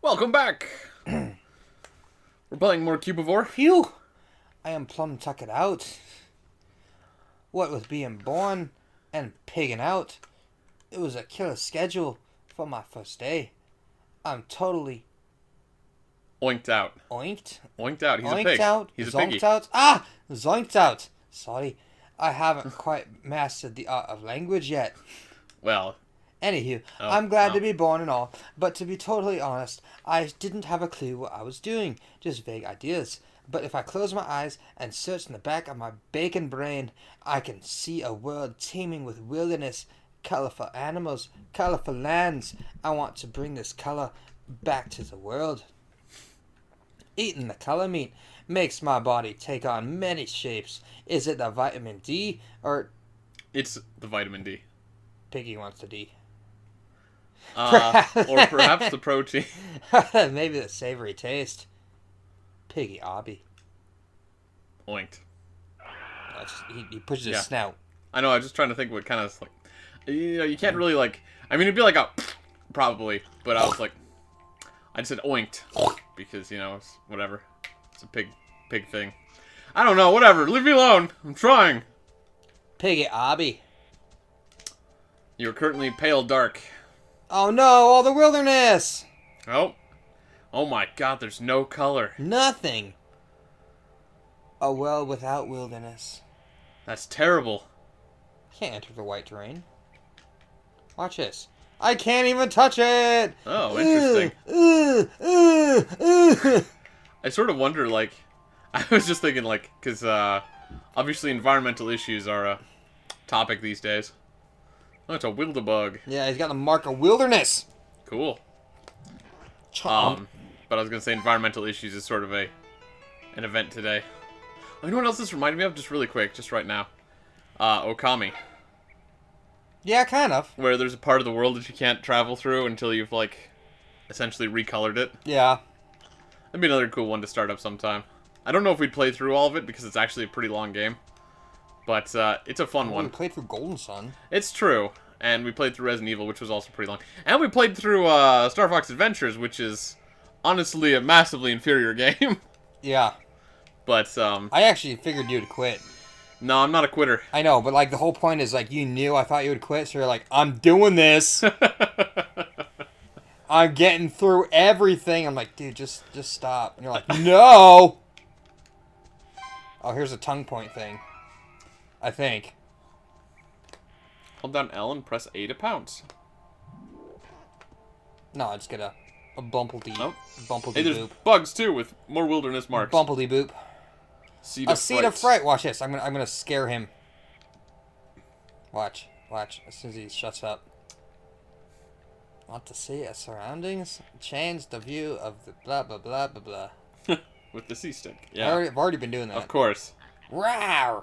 Welcome back! We're playing more Cubivore. Phew! I am plumb tucked out. What with being born and pigging out, it was a killer schedule for my first day. I'm totally Oinked out. oinked. Oinked out. He's Oinked a pig. out. He's a zonked piggy. out. Ah! Zoinked out. Sorry. I haven't quite mastered the art of language yet. Well, Anywho, Oh, I'm glad oh. to be born and all, but to be totally honest, I didn't have a clue what I was doing, just vague ideas. But if I close my eyes and search in the back of my bacon brain, I can see a world teeming with wilderness, colorful animals, colorful lands. I want to bring this color back to the world. Eating the color meat makes my body take on many shapes. Is it the vitamin D or it's the vitamin D. Piggy wants the D? Or perhaps the protein. Maybe the savory taste. Piggy obby. Oinked. He pushes his Yeah. snout. I know, I was just trying to think what kind of, like... You know, you can't really, like... I mean, it'd be like a... Probably. But I was like... I just said oinked. Because, you know, it's whatever. It's a pig thing. I don't know, whatever. Leave me alone. I'm trying. Piggy obby. You're currently pale dark. Oh no, all the wilderness! Oh. Oh my god, there's no color. Nothing. A world without wilderness. That's terrible. Can't enter the white terrain. Watch this. I can't even touch it! Oh, interesting. Ugh. I sort of wonder, like... I was just thinking, like, because, obviously environmental issues are a topic these days. Oh, it's a Wildebug. Yeah, he's got the mark of wilderness. Cool. Chomp. But I was gonna say environmental issues is sort of an event today. Oh, you know what else this reminded me of? Just really quick, just right now. Okami. Yeah, kind of. Where there's a part of the world that you can't travel through until you've, like, essentially recolored it. Yeah. That'd be another cool one to start up sometime. I don't know if we'd play through all of it because it's actually a pretty long game. But it's a fun We one. played through Golden Sun. It's true. And we played through Resident Evil, which was also pretty long. And we played through Star Fox Adventures, which is honestly a massively inferior game. Yeah. But, I actually figured you'd quit. no, I'm not a quitter. I know, but like the whole point is like you knew I thought you would quit, so you're like, I'm doing this. I'm getting through everything. I'm like, dude, just stop. And you're like, no. Oh, here's a tongue point thing. I think. Hold down L and press A to pounce. No, I just get a bumpledy. Oh. Bumpledy Hey, there's boop. bugs too with more wilderness marks. Bumpledy boop. Seed A of seed of fright. Watch this. I'm gonna scare him. Watch. As soon as he shuts up. Want to see our surroundings? Change the view of the blah blah blah blah blah. With the C stick. Yeah. I've already been doing that. Of course. Rawr!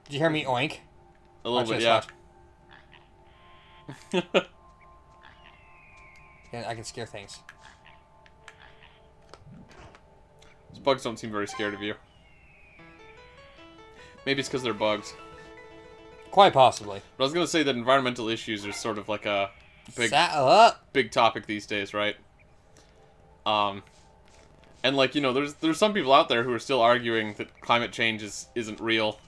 Did you hear me oink? A little Watch bit, this, yeah. watch. Yeah, I can scare things. These bugs don't seem very scared of you. Maybe it's because they're bugs. Quite possibly. But I was going to say that environmental issues are sort of like a Saddle up. big topic these days, right? And like, you know, there's some people out there who are still arguing that climate change isn't real,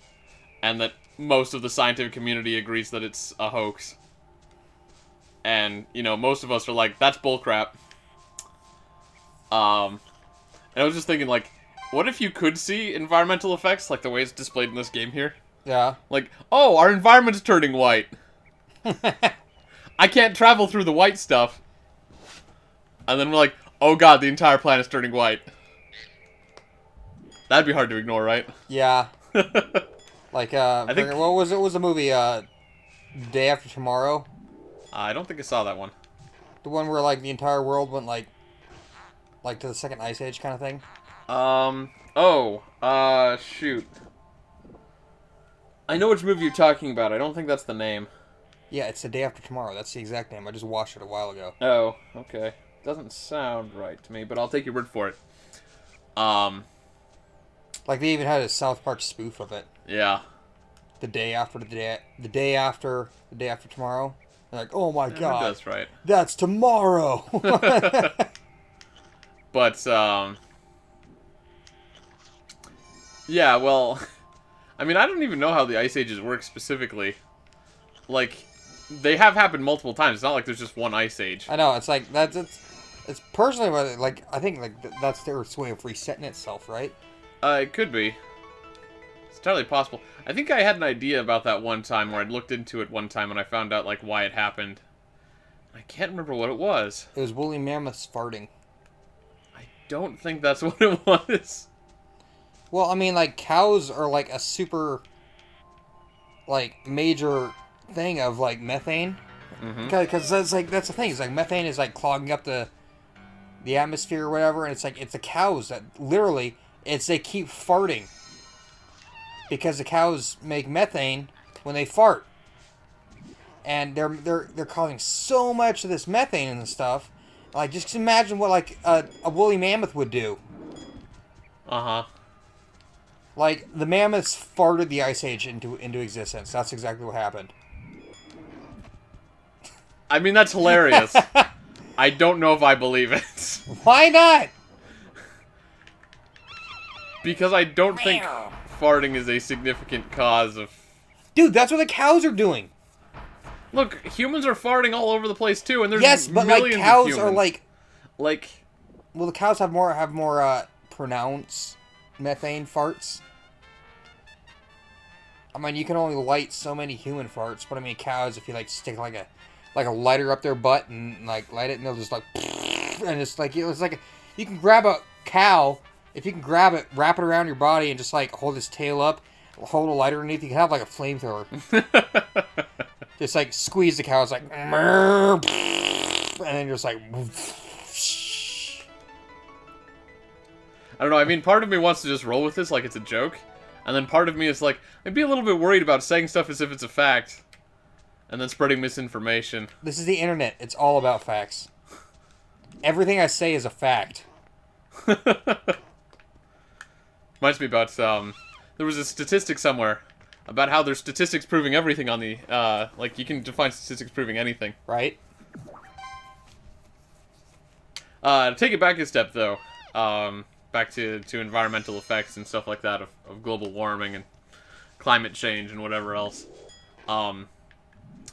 and that most of the scientific community agrees that it's a hoax. And, you know, most of us are like, that's bullcrap. And I was just thinking, like, what if you could see environmental effects, like the way it's displayed in this game here? Yeah. Like, oh, our environment's turning white. I can't travel through the white stuff. And then we're like, oh god, the entire planet's turning white. That'd be hard to ignore, right? Yeah. Like, I think... what was it? What was the movie, Day After Tomorrow? I don't think I saw that one. The one where, like, the entire world went, like to the second ice age kind of thing? Shoot. I know which movie you're talking about. I don't think that's the name. Yeah, it's The Day After Tomorrow. That's the exact name. I just watched it a while ago. Oh, okay. Doesn't sound right to me, but I'll take your word for it. Like, they even had a South Park spoof of it. Yeah. The day after tomorrow. They're like, oh my god. That's right. That's tomorrow. But, yeah, well, I mean, I don't even know how the Ice Ages work specifically. Like, they have happened multiple times. It's not like there's just one Ice Age. I know, it's like, it's personally, like, I think, like, that's their way of resetting itself, right? It could be. It's entirely possible. I think I had an idea about that one time where I'd looked into it one time and I found out, like, why it happened. I can't remember what it was. It was woolly mammoths farting. I don't think that's what it was. Well, I mean, like, cows are, like, a super, like, major thing of, like, methane. Because that's, like, that's the thing. It's, like, methane is, like, clogging up the atmosphere or whatever. And it's, like, it's the cows that, literally, they keep farting. Because the cows make methane when they fart. And they're causing so much of this methane and stuff. Like, just imagine what, like, a woolly mammoth would do. Uh-huh. Like, the mammoths farted the Ice Age into existence. That's exactly what happened. I mean, that's hilarious. I don't know if I believe it. Why not? Because I don't think farting is a significant cause of... Dude, that's what the cows are doing. Look, humans are farting all over the place, too, and there's yes, but, millions like, cows of humans. are, like... Like... Well, the cows have more pronounced methane farts. I mean, you can only light so many human farts, but I mean, cows, if you, like, stick, like a lighter up their butt and, like, light it, and they'll just, like... And it's like, you can grab a cow, if you can grab it, wrap it around your body, and just, like, hold its tail up, hold a lighter underneath, you can have, like, a flamethrower. Just, like, squeeze the cow, it's like... And then you're just, like... I don't know, I mean, part of me wants to just roll with this like it's a joke, and then part of me is like, I'd be a little bit worried about saying stuff as if it's a fact, and then spreading misinformation. This is the internet. It's all about facts. Everything I say is a fact. Reminds me about, there was a statistic somewhere about how there's statistics proving everything on the, like, you can define statistics proving anything. Right? To take it back a step, though, back to environmental effects and stuff like that of global warming and climate change and whatever else. A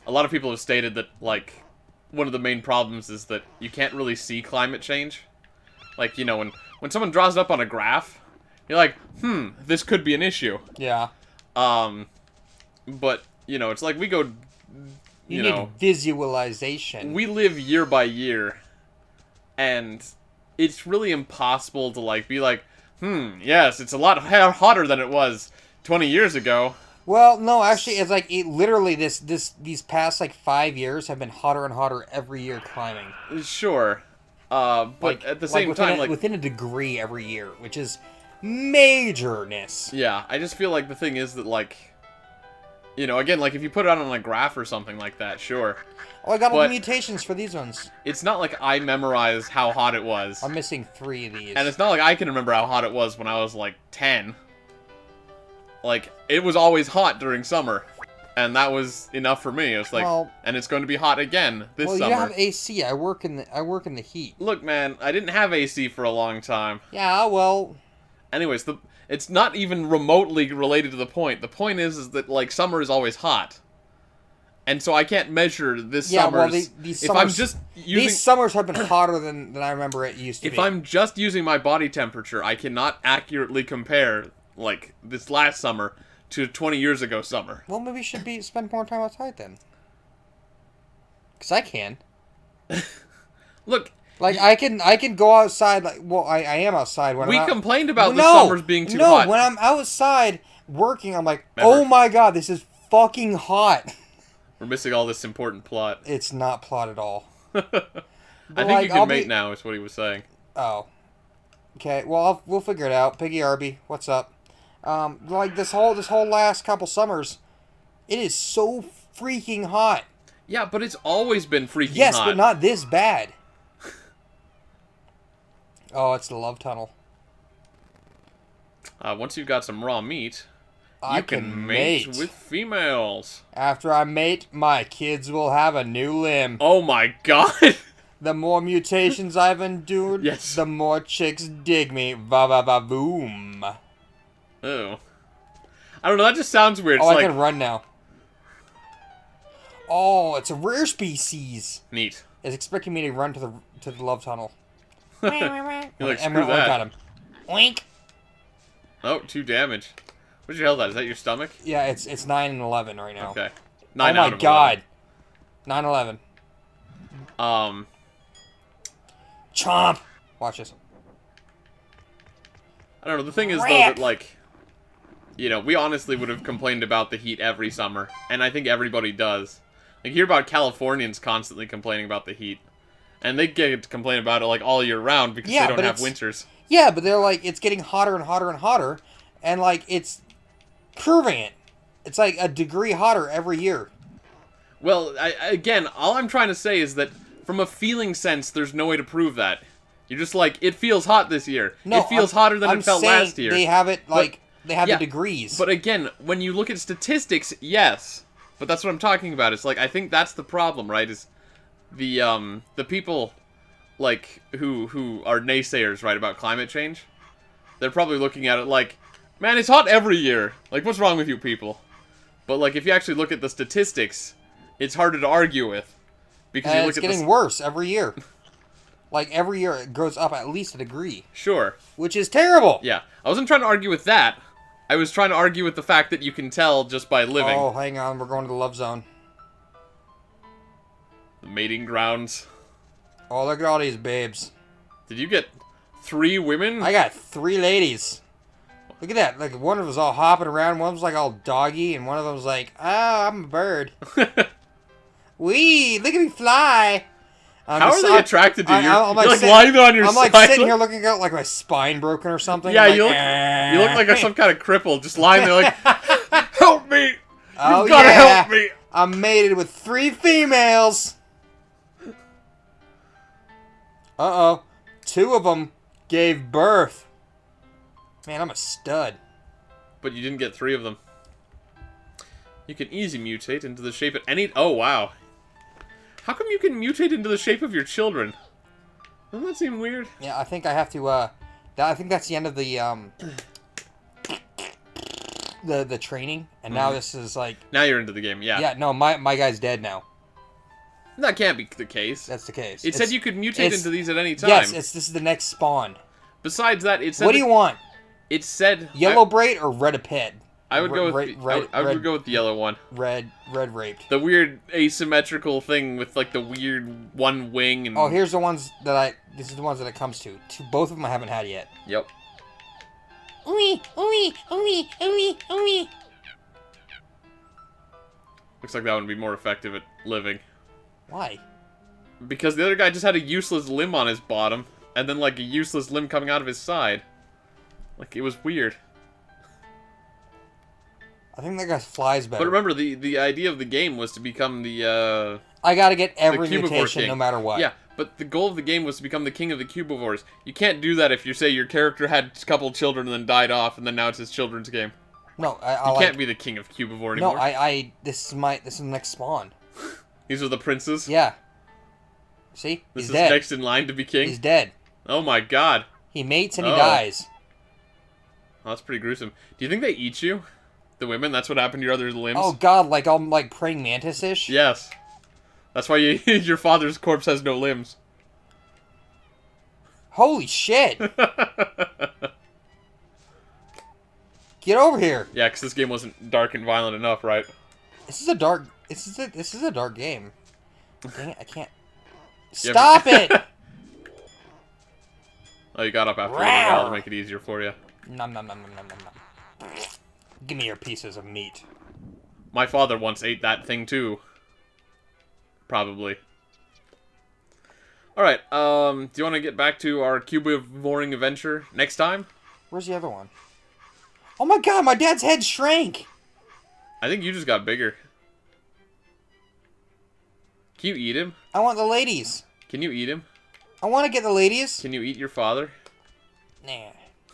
lot of people have stated that, like, one of the main problems is that you can't really see climate change. Like, you know, when someone draws it up on a graph, you're like, this could be an issue. Yeah. But, you know, it's like we go, you know... need visualization. We live year by year, and it's really impossible to, like, be like, yes, it's a lot hotter than it was 20 years ago. Well, no, actually, it's like, literally, these past, like, 5 years have been hotter and hotter every year climbing. Sure. But like, at the same time, like... within a degree every year, which is majorness. Yeah, I just feel like the thing is that, like, you know, again, like, if you put it out on a graph or something like that, sure. Oh, I got all the mutations for these ones. It's not like I memorized how hot it was. I'm missing 3 of these. And it's not like I can remember how hot it was when I was, like, 10. Like, it was always hot during summer. And that was enough for me. It was like, well, and it's going to be hot again this summer. Well, you have AC. I work in the heat. Look, man, I didn't have AC for a long time. Yeah, well... Anyways, it's not even remotely related to the point. The point is that, like, summer is always hot. And so I can't measure this summer's... Well, these summers, these summers have been hotter than I remember it used to be. If I'm just using my body temperature, I cannot accurately compare, like, this last summer to 20 years ago summer. Well, maybe you should spend more time outside then. Because I can. Look... Like, I can go outside, like, well, I am outside when we complained about the summers being too hot. No, when I'm outside working, I'm like, oh my god, this is fucking hot. We're missing all this important plot. It's not plot at all. I think you can mate now, is what he was saying. Oh. Okay, well, we'll figure it out. Piggy Arby, what's up? Like, this whole last couple summers, it is so freaking hot. Yeah, but it's always been freaking hot. Yes, but not this bad. Oh, it's the love tunnel. Once you've got some raw meat, you can mate with females. After I mate, my kids will have a new limb. Oh my god! The more mutations I've endured, Yes. the more chicks dig me. Va va va boom. Oh. I don't know, that just sounds weird. It's Oh, I like... can run now. Oh, it's a rare species. Neat. It's expecting me to run to the love tunnel. You're like, I'm screw gonna oink at that. him. Oink. Oh, 2 damage. What's your health at? Is that your stomach? Yeah, it's 9 and 11 right now. Okay. 9 oh out my of god. 9-11. 11. Chomp. Watch this. I don't know, the thing is, though, that, like... You know, we honestly would have complained about the heat every summer. And I think everybody does. Like, you hear about Californians constantly complaining about the heat. And they get to complain about it, like, all year round because they don't have winters. Yeah, but they're like, it's getting hotter and hotter and hotter. And, like, it's proving it. It's like a degree hotter every year. Well, again, all I'm trying to say is that from a feeling sense, there's no way to prove that. You're just like, it feels hot this year. No, it feels hotter than I'm it felt saying last year. They have it, like, they have yeah, the degrees. But again, when you look at statistics, yes. But that's what I'm talking about. It's like, I think that's the problem, right? Is the people, like, who are naysayers, right, about climate change? They're probably looking at it like, man, it's hot every year. Like, what's wrong with you people? But, like, if you actually look at the statistics, it's harder to argue with. Because you look it's at getting worse every year. Like, every year it goes up at least a degree. Sure. Which is terrible. Yeah. I wasn't trying to argue with that. I was trying to argue with the fact that you can tell just by living. Oh, hang on. We're going to the love zone. The mating grounds. Oh, look at all these babes. Did you get 3 women? I got 3 ladies. Look at that. Like, one of them was all hopping around. One was like all doggy. And one of them was like, oh, I'm a bird. Wee, look at me fly. How are they attracted to you? You're like lying there on your side. I'm like sitting here looking out like my spine broken or something. Yeah, like, you look like some kind of cripple, just lying there like, help me! Oh, You've gotta help me! I'm mated with 3 females. Uh-oh. 2 of them gave birth. Man, I'm a stud. But you didn't get 3 of them. You can easy mutate into the shape of any... Oh, wow. How come you can mutate into the shape of your children? Doesn't that seem weird? Yeah, I think I have to, I think that's the end of the training. And now this is like... Now you're into the game, yeah. Yeah, no, my guy's dead now. That can't be the case. That's the case. It said you could mutate into these at any time. Yes, this is the next spawn. Besides that, it said... What do you want? It said... Yellow braid or red pit? I would go with I would go with the yellow one. Red raped. The weird asymmetrical thing with like the weird one wing and... Oh, here's the ones that this is the ones that it comes to. Both of them I haven't had yet. Yep. Ooey, ooey, ooey, ooey, ooey. Looks like that one would be more effective at living. Why? Because the other guy just had a useless limb on his bottom, and then like a useless limb coming out of his side. Like, it was weird. I think that guy flies better. But remember, the idea of the game was to become the, I gotta get every Cubivore mutation king. no matter what. Yeah, but the goal of the game was to become the king of the Cubivores. You can't do that if you say your character had a couple children and then died off, and then now it's his children's game. No, You can't be the king of Cubivore anymore. No, this is the next spawn. These are the princes? Yeah. See? This He's is dead. next in line to be king? He's dead. Oh my god. He mates and he dies. Oh, that's pretty gruesome. Do you think they eat you? The women? That's what happened to your other limbs? Oh god, like I'm like praying mantis-ish? Yes. That's why your father's corpse has no limbs. Holy shit! Get over here! Yeah, because this game wasn't dark and violent enough, right? This is a dark game. Dang it, I can't. Yeah, Stop it! Oh, you got up after a little while to make it easier for you. Nom nom nom nom nom nom nom. Give me your pieces of meat. My father once ate that thing too. Probably. Alright, do you want to get back to our Cubivoring adventure next time? Where's the other one? Oh my god, my dad's head shrank! I think you just got bigger. Can you eat him? I want the ladies. Can you eat him? I want to get the ladies. Can you eat your father? Nah.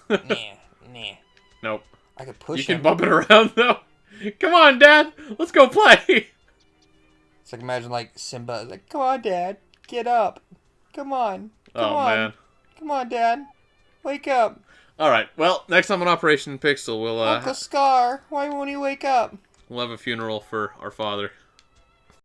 Nah. Nope. I could push You him. can bump it around, though. Come on, Dad. Let's go play. It's like, imagine, like, Simba is like, come on, Dad. Get up. Come on. Come Oh, on. man. Come on, Dad. Wake up. All right. Well, next time on Operation Pixel, Uncle Scar, why won't he wake up? we'll have a funeral for our father.